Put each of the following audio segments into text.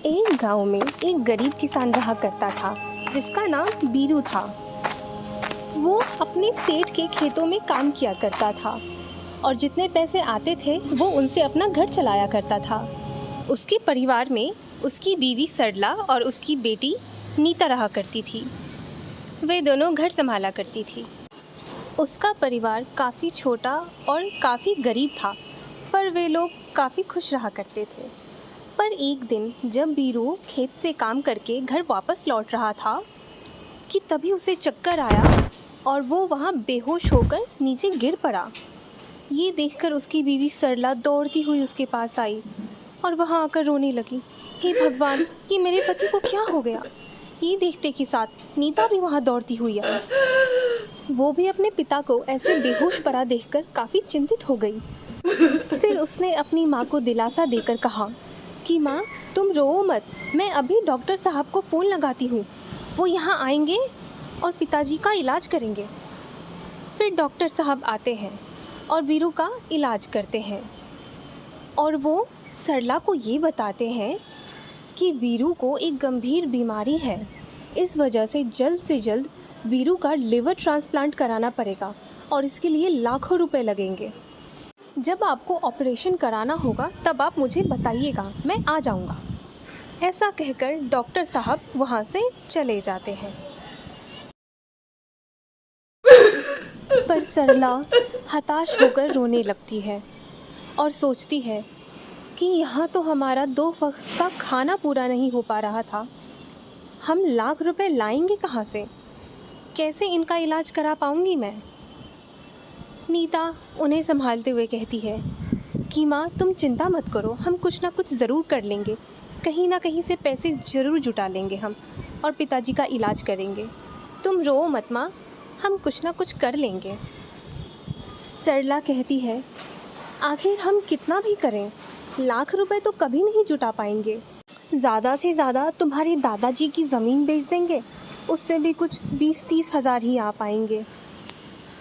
एक गांव में एक गरीब किसान रहा करता था जिसका नाम बीरू था। वो अपने सेठ के खेतों में काम किया करता था और जितने पैसे आते थे वो उनसे अपना घर चलाया करता था। उसके परिवार में उसकी बीवी सरला और उसकी बेटी नीता रहा करती थी। वे दोनों घर संभाला करती थी। उसका परिवार काफ़ी छोटा और काफ़ी गरीब था, पर वे लोग काफ़ी खुश रहा करते थे। पर एक दिन जब बीरू खेत से काम करके घर वापस लौट रहा था कि तभी उसे चक्कर आया और वो वहाँ बेहोश होकर नीचे गिर पड़ा। ये देखकर उसकी बीवी सरला दौड़ती हुई उसके पास आई और वहाँ आकर रोने लगी। हे भगवान, ये मेरे पति को क्या हो गया? ये देखते के साथ नीता भी वहाँ दौड़ती हुई आई। वो भी अपने पिता को ऐसे बेहोश पड़ा देखकर काफ़ी चिंतित हो गई। फिर उसने अपनी माँ को दिलासा देकर कहा कि माँ, तुम रो मत, मैं अभी डॉक्टर साहब को फ़ोन लगाती हूँ। वो यहाँ आएंगे और पिताजी का इलाज करेंगे। फिर डॉक्टर साहब आते हैं और बीरू का इलाज करते हैं और वो सरला को ये बताते हैं कि बीरू को एक गंभीर बीमारी है। इस वजह से जल्द बीरू का लिवर ट्रांसप्लांट कराना पड़ेगा और इसके लिए लाखों रुपए लगेंगे। जब आपको ऑपरेशन कराना होगा तब आप मुझे बताइएगा, मैं आ जाऊंगा। ऐसा कहकर डॉक्टर साहब वहाँ से चले जाते हैं। पर सरला हताश होकर रोने लगती है और सोचती है कि यहाँ तो हमारा 2 वक्त का खाना पूरा नहीं हो पा रहा था। हम लाख रुपए लाएंगे कहाँ से? कैसे इनका इलाज करा पाऊंगी मैं? नीता उन्हें संभालते हुए कहती है कि माँ, तुम चिंता मत करो, हम कुछ ना कुछ ज़रूर कर लेंगे। कहीं ना कहीं से पैसे ज़रूर जुटा लेंगे हम और पिताजी का इलाज करेंगे। तुम रो मत माँ, हम कुछ ना कुछ कर लेंगे। सरला कहती है, आखिर हम कितना भी करें, लाख रुपए तो कभी नहीं जुटा पाएंगे। ज़्यादा से ज़्यादा तुम्हारे दादाजी की ज़मीन बेच देंगे, उससे भी कुछ 20-30 हज़ार ही आ पाएंगे।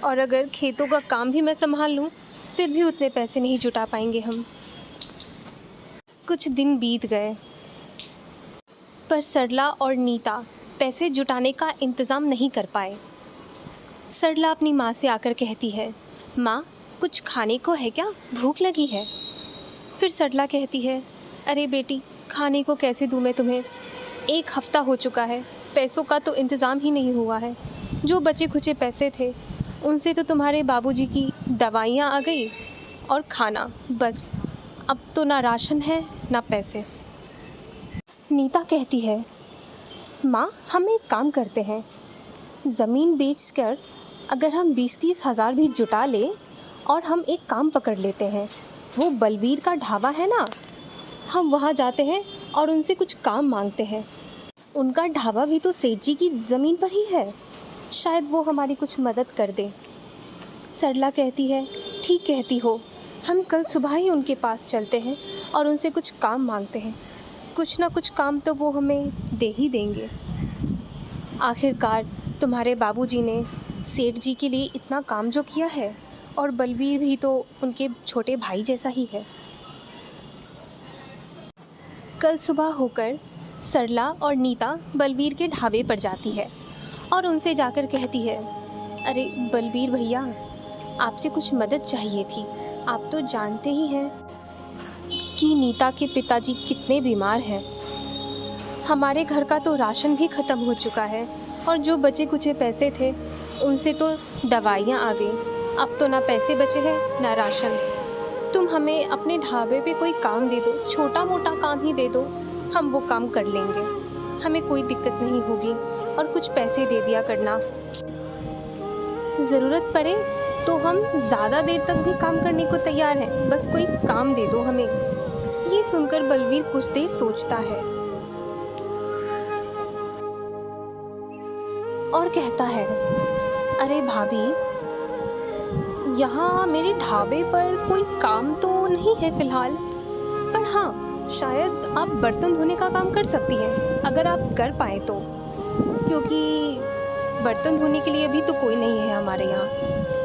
और अगर खेतों का काम भी मैं संभाल लूँ फिर भी उतने पैसे नहीं जुटा पाएंगे हम। कुछ दिन बीत गए पर सरला और नीता पैसे जुटाने का इंतज़ाम नहीं कर पाए। सरला अपनी माँ से आकर कहती है, माँ, कुछ खाने को है क्या? भूख लगी है। फिर सरला कहती है, अरे बेटी, खाने को कैसे दूँ मैं तुम्हें? 1 हफ्ता हो चुका है, पैसों का तो इंतज़ाम ही नहीं हुआ है। जो बचे खुचे पैसे थे उनसे तो तुम्हारे बाबूजी की दवाइयाँ आ गई और खाना, बस अब तो ना राशन है ना पैसे। नीता कहती है, माँ, हम एक काम करते हैं, ज़मीन बेचकर अगर हम 20-30 हज़ार भी जुटा ले और हम एक काम पकड़ लेते हैं, वो बलबीर का ढाबा है ना, हम वहाँ जाते हैं और उनसे कुछ काम मांगते हैं। उनका ढाबा भी तो सेठ जी की ज़मीन पर ही है, शायद वो हमारी कुछ मदद कर दे। सरला कहती है, ठीक कहती हो, हम कल सुबह ही उनके पास चलते हैं और उनसे कुछ काम मांगते हैं। कुछ ना कुछ काम तो वो हमें दे ही देंगे। आखिरकार तुम्हारे बाबूजी ने सेठ जी के लिए इतना काम जो किया है और बलबीर भी तो उनके छोटे भाई जैसा ही है। कल सुबह होकर सरला और नीता बलबीर के ढाबे पर जाती है और उनसे जाकर कहती है, अरे बलबीर भैया, आपसे कुछ मदद चाहिए थी। आप तो जानते ही हैं कि नीता के पिताजी कितने बीमार हैं। हमारे घर का तो राशन भी ख़त्म हो चुका है और जो बचे कुचे पैसे थे उनसे तो दवाइयाँ आ गई। अब तो ना पैसे बचे हैं ना राशन। तुम हमें अपने ढाबे पे कोई काम दे दो, छोटा मोटा काम ही दे दो, हम वो काम कर लेंगे। हमें कोई दिक्कत नहीं होगी और कुछ पैसे दे दिया करना। ज़रूरत पड़े तो हम ज़्यादा देर तक भी काम करने को तैयार हैं, बस कोई काम दे दो हमें। ये सुनकर बलवीर कुछ देर सोचता है और कहता है, अरे भाभी, यहाँ मेरे ढाबे पर कोई काम तो नहीं है फ़िलहाल, पर हाँ, शायद आप बर्तन धोने का काम कर सकती हैं, अगर आप कर पाएँ तो। क्योंकि बर्तन धोने के लिए अभी तो कोई नहीं है हमारे यहाँ,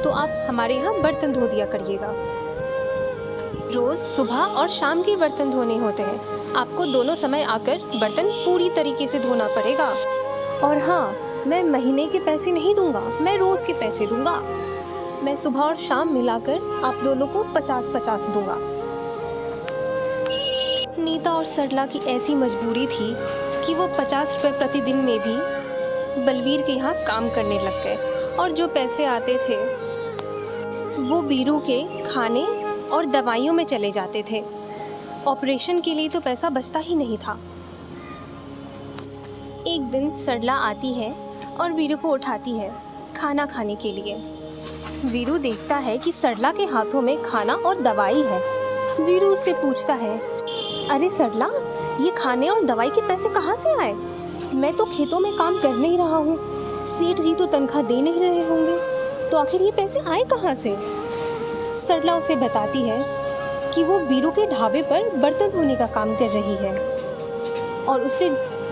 तो आप हमारे यहाँ बर्तन धो दिया करिएगा। रोज़ सुबह और शाम के बर्तन धोने होते हैं, आपको दोनों समय आकर बर्तन पूरी तरीके से धोना पड़ेगा। और हाँ, मैं महीने के पैसे नहीं दूंगा, मैं रोज़ के पैसे दूंगा। मैं सुबह और शाम मिलाकर आप दोनों को 50-50 दूंगा। नीता और सरला की ऐसी मजबूरी थी कि वो 50 रुपये प्रतिदिन में भी बलवीर के यहाँ काम करने लग गए, और जो पैसे आते थे वो बीरू के खाने और दवाइयों में चले जाते थे। ऑपरेशन के लिए तो पैसा बचता ही नहीं था। एक दिन सरला आती है और वीरू को उठाती है खाना खाने के लिए। वीरू देखता है कि सरला के हाथों में खाना और दवाई है। वीरू उससे पूछता है, अरे सरला, ये खाने और दवाई के पैसे कहाँ से आए? मैं तो खेतों में काम कर नहीं रहा हूँ, सेठ जी तो तनख्वाह दे नहीं रहे होंगे, तो आखिर ये पैसे आए कहाँ से? सरला उसे बताती है कि वो बीरू के ढाबे पर बर्तन धोने का काम कर रही है और उससे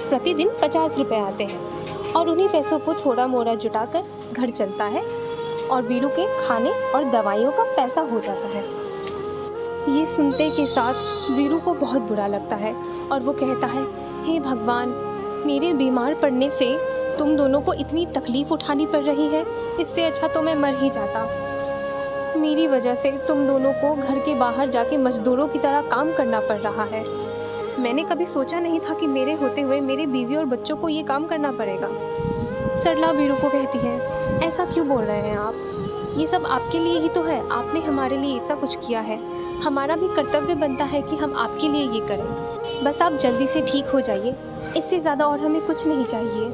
प्रतिदिन 50 रुपए आते हैं, और उन्हीं पैसों को थोड़ा मोड़ा जुटाकर घर चलता है और बीरू के खाने और दवाइयों का पैसा हो जाता है। ये सुनते के साथ बीरू को बहुत बुरा लगता है और वो कहता है, हे भगवान, मेरे बीमार पड़ने से तुम दोनों को इतनी तकलीफ उठानी पड़ रही है, इससे अच्छा तो मैं मर ही जाता। मेरी वजह से तुम दोनों को घर के बाहर जाके मजदूरों की तरह काम करना पड़ रहा है। मैंने कभी सोचा नहीं था कि मेरे होते हुए मेरे बीवी और बच्चों को ये काम करना पड़ेगा। सरला बीरू को कहती है, ऐसा क्यों बोल रहे हैं आप? ये सब आपके लिए ही तो है, आपने हमारे लिए इतना कुछ किया है, हमारा भी कर्तव्य बनता है कि हम आपके लिए ये करें। बस आप जल्दी से ठीक हो जाइए, इससे ज़्यादा और हमें कुछ नहीं चाहिए।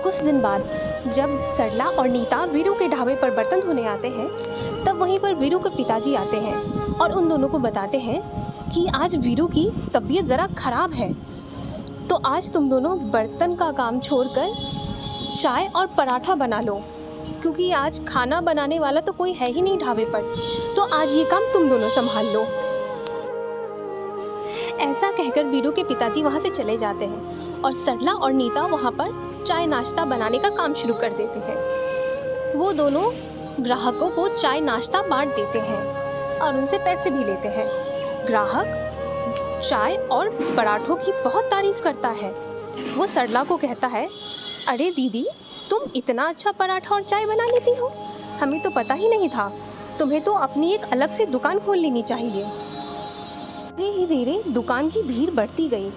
कुछ दिन बाद जब सरला और नीता वीरू के ढाबे पर बर्तन धोने आते हैं, तब वहीं पर वीरू के पिताजी आते हैं और उन दोनों को बताते हैं कि आज वीरू की तबीयत ज़रा खराब है, तो आज तुम दोनों बर्तन का काम छोड़कर चाय और पराठा बना लो, क्योंकि आज खाना बनाने वाला तो कोई है ही नहीं ढाबे पर, तो आज ये काम तुम दोनों संभाल लो। ऐसा कहकर वीरू के पिताजी वहाँ से चले जाते हैं और सरला और नीता वहाँ पर चाय नाश्ता बनाने का काम शुरू कर देते हैं। वो दोनों ग्राहकों को चाय नाश्ता बांट देते हैं और उनसे पैसे भी लेते हैं। ग्राहक चाय और पराठों की बहुत तारीफ करता है। वो सरला को कहता है, अरे दीदी, तुम इतना अच्छा पराठा और चाय बना लेती हो, हमें तो पता ही नहीं था। तुम्हें तो अपनी एक अलग से दुकान खोल लेनी चाहिए। धीरे ही धीरे दुकान की भीड़ बढ़ती गई।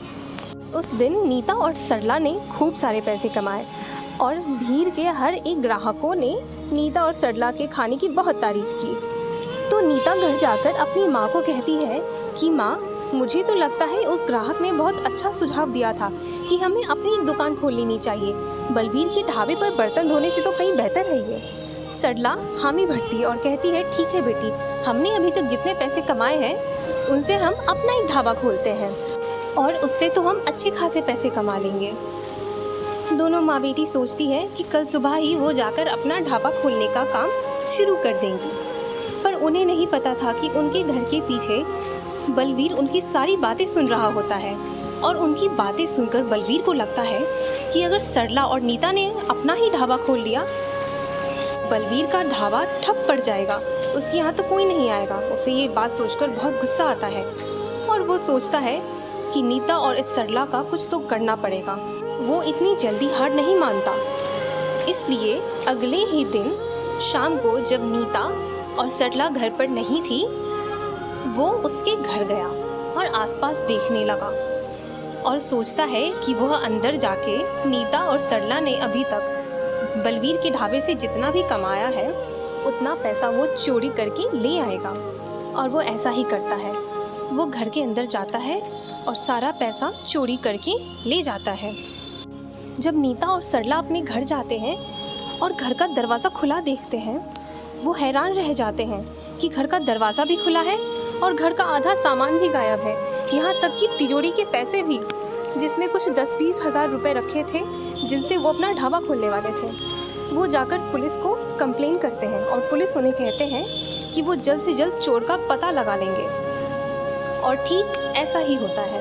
उस दिन नीता और सरला ने खूब सारे पैसे कमाए और भीड़ के हर एक ग्राहकों ने नीता और सरला के खाने की बहुत तारीफ की। तो नीता घर जाकर अपनी माँ को कहती है कि माँ, मुझे तो लगता है उस ग्राहक ने बहुत अच्छा सुझाव दिया था कि हमें अपनी एक दुकान खोल लेनी चाहिए। बलवीर के ढाबे पर बर्तन धोने से तो कहीं बेहतर है ये। सरला हामी भरती और कहती है, ठीक है बेटी, हमने अभी तक जितने पैसे कमाए हैं उनसे हम अपना एक ढाबा खोलते हैं और उससे तो हम अच्छे खासे पैसे कमा लेंगे। दोनों माँ बेटी सोचती है कि कल सुबह ही वो जाकर अपना ढाबा खोलने का काम शुरू कर देंगी, पर उन्हें नहीं पता था कि उनके घर के पीछे बलवीर उनकी सारी बातें सुन रहा होता है और उनकी बातें सुनकर बलवीर को लगता है कि अगर सरला और नीता ने अपना ही ढाबा खोल लिया, बलवीर का ढाबा ठप पड़ जाएगा, उसके यहाँ तो कोई नहीं आएगा। उसे ये बात सोचकर बहुत गुस्सा आता है और वो सोचता है कि नीता और इस सरला का कुछ तो करना पड़ेगा। वो इतनी जल्दी हार नहीं मानता। इसलिए अगले ही दिन शाम को जब नीता और सरला घर पर नहीं थी, वो उसके घर गया और आसपास देखने लगा और सोचता है कि वह अंदर जाके नीता और सरला ने अभी तक बलवीर के ढाबे से जितना भी कमाया है उतना पैसा वो चोरी करके ले आएगा। और वो ऐसा ही करता है। वो घर के अंदर जाता है और सारा पैसा चोरी करके ले जाता है। जब नीता और सरला अपने घर जाते हैं और घर का दरवाज़ा खुला देखते हैं, वो हैरान रह जाते हैं कि घर का दरवाज़ा भी खुला है और घर का आधा सामान भी गायब है, यहाँ तक कि तिजोरी के पैसे भी, जिसमें कुछ 10-20 हज़ार रुपये रखे थे जिनसे वो अपना ढाबा खोलने वाले थे। वो जाकर पुलिस को कंप्लेन करते हैं और पुलिस उन्हें कहते हैं कि वो जल्द से जल्द चोर का पता लगा लेंगे। और ठीक ऐसा ही होता है।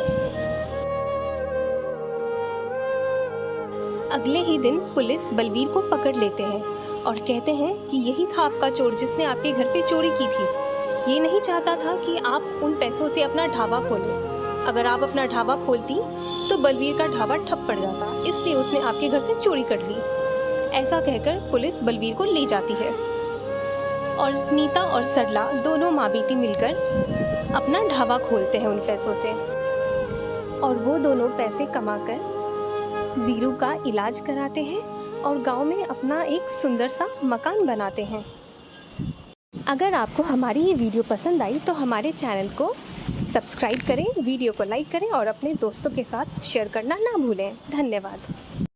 अगले ही दिन पुलिस बलवीर को पकड़ लेते हैं और कहते हैं कि यही था आपका चोर जिसने आपके घर पे चोरी की थी। ये नहीं चाहता था कि आप उन पैसों से अपना ढाबा खोलें। अगर आप अपना ढाबा खोलती तो बलवीर का ढाबा ठप पड़ जाता, इसलिए उसने आपके घर से चोरी कर ली। ऐसा कहकर पुलिस बलवीर को ले जाती है और नीता और सरला दोनों माँ बेटी मिलकर अपना ढाबा खोलते हैं उन पैसों से। और वो दोनों पैसे कमाकर बीरू का इलाज कराते हैं और गांव में अपना एक सुंदर सा मकान बनाते हैं। अगर आपको हमारी ये वीडियो पसंद आई तो हमारे चैनल को सब्सक्राइब करें, वीडियो को लाइक करें और अपने दोस्तों के साथ शेयर करना ना भूलें। धन्यवाद।